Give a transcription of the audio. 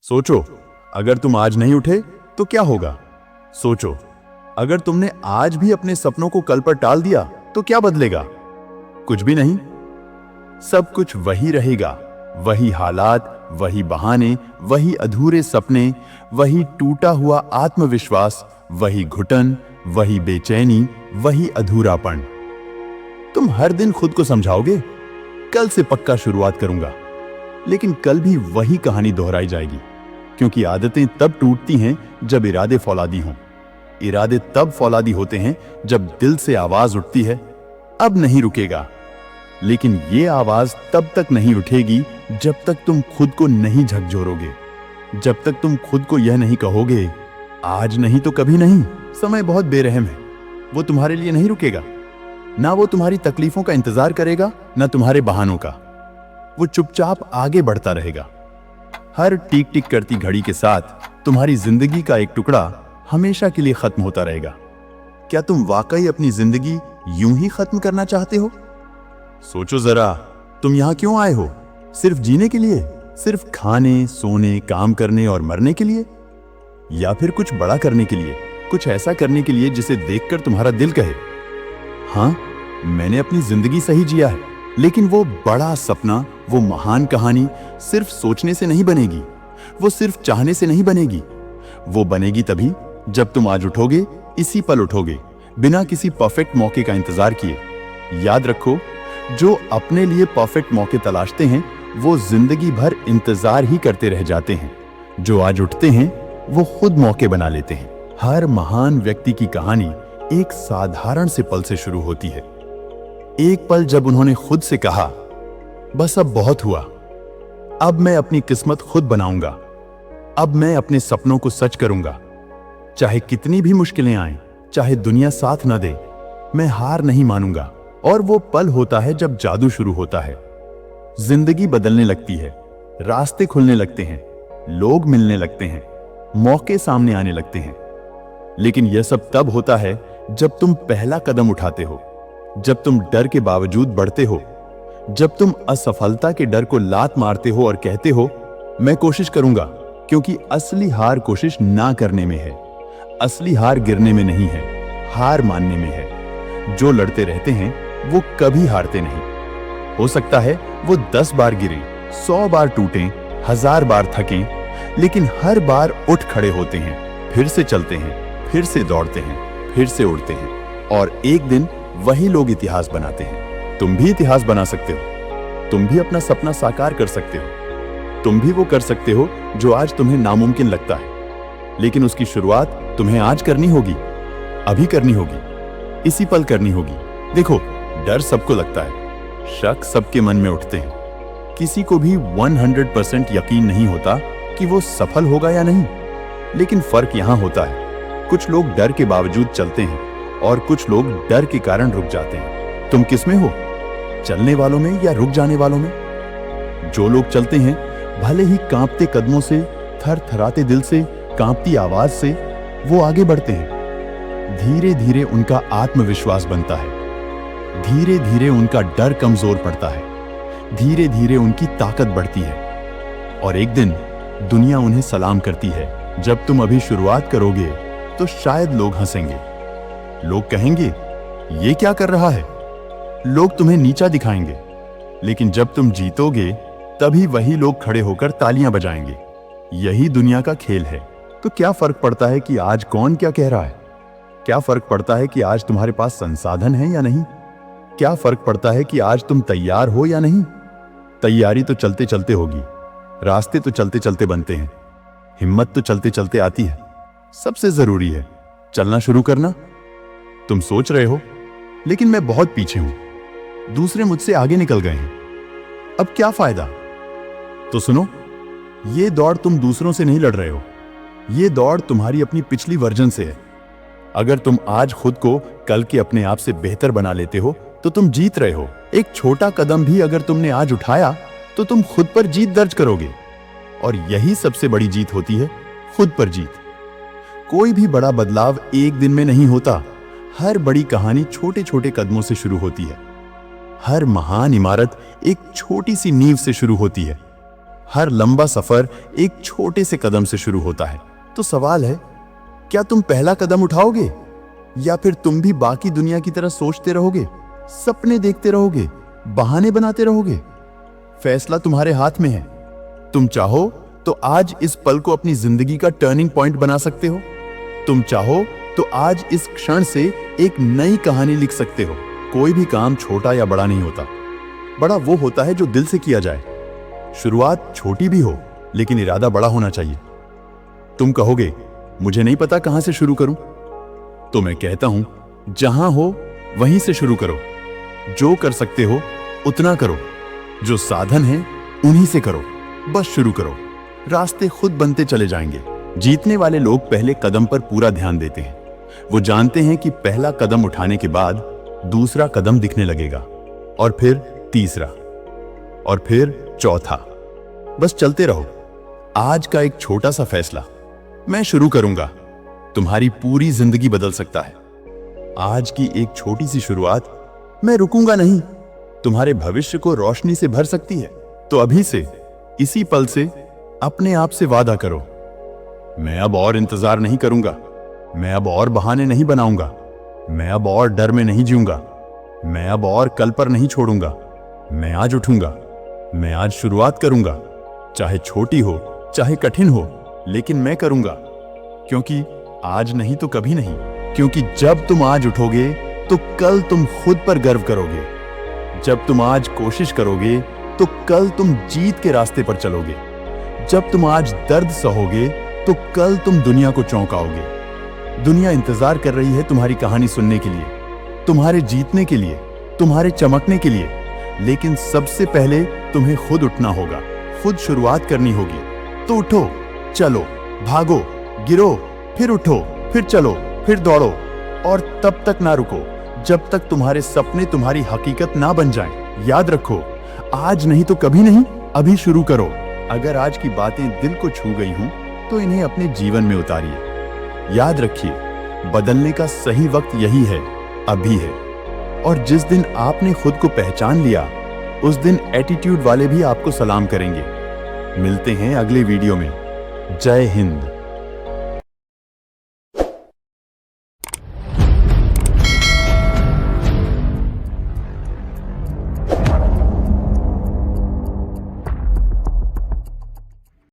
सोचो, अगर तुम आज नहीं उठे तो क्या होगा? सोचो, अगर तुमने आज भी अपने सपनों को कल पर टाल दिया तो क्या बदलेगा? कुछ भी नहीं। सब कुछ वही रहेगा, वही हालात, वही बहाने, वही अधूरे सपने, वही टूटा हुआ आत्मविश्वास, वही घुटन, वही बेचैनी, वही अधूरापन। तुम हर दिन खुद को समझाओगे, कल से पक्का शुरुआत करूंगा, लेकिन कल भी वही कहानी दोहराई जाएगी, क्योंकि आदतें तब टूटती हैं जब इरादे फौलादी हों। इरादे तब फौलादी होते हैं जब दिल से आवाज उठती है, अब नहीं रुकेगा। लेकिन ये आवाज तब तक नहीं उठेगी जब तक तुम खुद को नहीं झकझोरोगे, जब तक तुम खुद को यह नहीं कहोगे, आज नहीं तो कभी नहीं। समय बहुत बेरहम है, वो तुम्हारे लिए नहीं रुकेगा। ना वो तुम्हारी तकलीफों का इंतजार करेगा, ना तुम्हारे बहानों का। वो चुपचाप आगे बढ़ता रहेगा। हर टिक टिक करती घड़ी के साथ तुम्हारी जिंदगी का एक टुकड़ा हमेशा के लिए खत्म होता रहेगा। क्या तुम वाकई अपनी जिंदगी यूं ही खत्म करना चाहते हो? सोचो जरा, तुम यहां क्यों आए हो? सिर्फ जीने के लिए? सिर्फ खाने, सोने, काम करने और मरने के लिए? या फिर कुछ बड़ा करने के लिए, कुछ ऐसा करने के लिए जिसे देखकर तुम्हारा दिल कहे, हाँ, मैंने अपनी जिंदगी सही जिया है। लेकिन वो बड़ा सपना, वो महान कहानी सिर्फ सोचने से नहीं बनेगी, वो सिर्फ चाहने से नहीं बनेगी। वो बनेगी तभी जब तुम आज उठोगे, इसी पल उठोगे, बिना किसी परफेक्ट मौके का इंतजार किए। याद रखो, जो अपने लिए परफेक्ट मौके तलाशते हैं वो जिंदगी भर इंतजार ही करते रह जाते हैं। जो आज उठते हैं वो खुद मौके बना लेते हैं। हर महान व्यक्ति की कहानी एक साधारण से पल से शुरू होती है। एक पल जब उन्होंने खुद से कहा, बस अब बहुत हुआ, अब मैं अपनी किस्मत खुद बनाऊंगा, अब मैं अपने सपनों को सच करूंगा। चाहे कितनी भी मुश्किलें आएं, चाहे दुनिया साथ न दे, मैं हार नहीं मानूंगा। और वो पल होता है जब जादू शुरू होता है। जिंदगी बदलने लगती है, रास्ते खुलने लगते हैं, लोग मिलने लगते हैं, मौके सामने आने लगते हैं। लेकिन यह सब तब होता है जब तुम पहला कदम उठाते हो, जब तुम डर के बावजूद बढ़ते हो, जब तुम असफलता के डर को लात मारते हो और कहते हो, मैं कोशिश करूंगा। क्योंकि असली हार कोशिश ना करने में है, असली हार गिरने में नहीं है, हार मानने में है। जो लड़ते रहते हैं वो कभी हारते नहीं। हो सकता है वो 10 बार गिरें, 100 बार टूटें, 1000 बार थकें, लेकिन हर बार उठ खड़े होते हैं, फिर से चलते हैं, फिर से दौड़ते हैं, फिर से उड़ते हैं, और एक दिन वही लोग इतिहास बनाते हैं। तुम भी इतिहास बना सकते हो, तुम भी अपना सपना साकार कर सकते हो, तुम भी वो कर सकते हो जो आज तुम्हें नामुमकिन लगता है। लेकिन उसकी शुरुआत तुम्हें आज करनी होगी, अभी करनी होगी, इसी पल करनी होगी। देखो, डर सबको लगता है, शक सबके मन में उठते हैं। किसी को भी 100% यकीन नहीं होता कि वो सफल होगा या नहीं। लेकिन फर्क यहां होता है, कुछ लोग डर के बावजूद चलते हैं और कुछ लोग डर के कारण रुक जाते हैं। तुम किस में हो? चलने वालों में या रुक जाने वालों में? जो लोग चलते हैं, भले ही कांपते कदमों से, थरथराते दिल से, कांपती आवाज से, वो आगे बढ़ते हैं। धीरे धीरे उनका आत्मविश्वास बनता है, धीरे धीरे उनका डर कमजोर पड़ता है, धीरे धीरे उनकी ताकत बढ़ती है, और एक दिन दुनिया उन्हें सलाम करती है। जब तुम अभी शुरुआत करोगे तो शायद लोग हंसेंगे, लोग कहेंगे, ये क्या कर रहा है? लोग तुम्हें नीचा दिखाएंगे। लेकिन जब तुम जीतोगे तभी वही लोग खड़े होकर तालियां बजाएंगे। यही दुनिया का खेल है। तो क्या फर्क पड़ता है कि आज कौन क्या कह रहा है? क्या फर्क पड़ता है कि आज तुम्हारे पास संसाधन है या नहीं? क्या फर्क पड़ता है कि आज तुम तैयार हो या नहीं? तैयारी तो चलते चलते होगी, रास्ते तो चलते चलते बनते हैं, हिम्मत तो चलते चलते आती है। सबसे जरूरी है चलना शुरू करना। तुम सोच रहे हो, लेकिन मैं बहुत पीछे हूं, दूसरे मुझसे आगे निकल गए हैं, अब क्या फायदा? तो सुनो, ये दौड़ तुम दूसरों से नहीं लड़ रहे हो, ये दौड़ तुम्हारी अपनी पिछली वर्जन से है। अगर तुम आज खुद को कल के अपने आप से बेहतर बना लेते हो तो तुम जीत रहे हो। एक छोटा कदम भी अगर तुमने आज उठाया तो तुम खुद पर जीत दर्ज करोगे, और यही सबसे बड़ी जीत होती है, खुद पर जीत। कोई भी बड़ा बदलाव एक दिन में नहीं होता। हर बड़ी कहानी छोटे छोटे कदमों से शुरू होती है। हर महान इमारत एक छोटी सी नींव से शुरू होती है। हर लंबा सफर एक छोटे से कदम से शुरू होता है। तो सवाल है, क्या तुम पहला कदम उठाओगे या फिर तुम भी बाकी दुनिया की तरह सोचते रहोगे, सपने देखते रहोगे, बहाने बनाते रहोगे? फैसला तुम्हारे हाथ में है। तुम चाहो तो आज इस पल को अपनी जिंदगी का टर्निंग पॉइंट बना सकते हो। तुम चाहो तो आज इस क्षण से एक नई कहानी लिख सकते हो। कोई भी काम छोटा या बड़ा नहीं होता, बड़ा वो होता है जो दिल से किया जाए। शुरुआत छोटी भी हो लेकिन इरादा बड़ा होना चाहिए। तुम कहोगे, मुझे नहीं पता कहां से शुरू करूं। तो मैं कहता हूं, जहां हो वहीं से शुरू करो। जो कर सकते हो उतना करो, जो साधन है उन्हीं से करो। बस शुरू करो, रास्ते खुद बनते चले जाएंगे। जीतने वाले लोग पहले कदम पर पूरा ध्यान देते हैं। वो जानते हैं कि पहला कदम उठाने के बाद दूसरा कदम दिखने लगेगा, और फिर तीसरा, और फिर चौथा। बस चलते रहो। आज का एक छोटा सा फैसला, मैं शुरू करूंगा, तुम्हारी पूरी जिंदगी बदल सकता है। आज की एक छोटी सी शुरुआत, मैं रुकूंगा नहीं, तुम्हारे भविष्य को रोशनी से भर सकती है। तो अभी से, इसी पल से अपने आप से वादा करो, मैं अब और इंतजार नहीं करूंगा, मैं अब और बहाने नहीं बनाऊंगा, मैं अब और डर में नहीं जीऊंगा, मैं अब और कल पर नहीं छोड़ूंगा। मैं आज उठूंगा, मैं आज शुरुआत करूंगा, चाहे छोटी हो चाहे कठिन हो, लेकिन मैं करूंगा। क्योंकि आज नहीं तो कभी नहीं। क्योंकि जब तुम आज उठोगे तो कल तुम खुद पर गर्व करोगे। जब तुम आज कोशिश करोगे तो कल तुम जीत के रास्ते पर चलोगे। जब तुम आज दर्द सहोगे तो कल तुम दुनिया को चौंकाओगे। दुनिया इंतजार कर रही है तुम्हारी कहानी सुनने के लिए, तुम्हारे जीतने के लिए, तुम्हारे चमकने के लिए। लेकिन सबसे पहले तुम्हें खुद उठना होगा, खुद शुरुआत करनी होगी। तो उठो, चलो, भागो, गिरो, फिर उठो, फिर चलो, फिर दौड़ो, और तब तक ना रुको जब तक तुम्हारे सपने तुम्हारी हकीकत ना बन जाएं। याद रखो, आज नहीं तो कभी नहीं, अभी शुरू करो। अगर आज की बातें दिल को छू गई हों तो इन्हें अपने जीवन में उतारिए। याद रखिए, बदलने का सही वक्त यही है, अभी है। और जिस दिन आपने खुद को पहचान लिया, उस दिन एटीट्यूड वाले भी आपको सलाम करेंगे। मिलते हैं अगले वीडियो में। जय हिंद।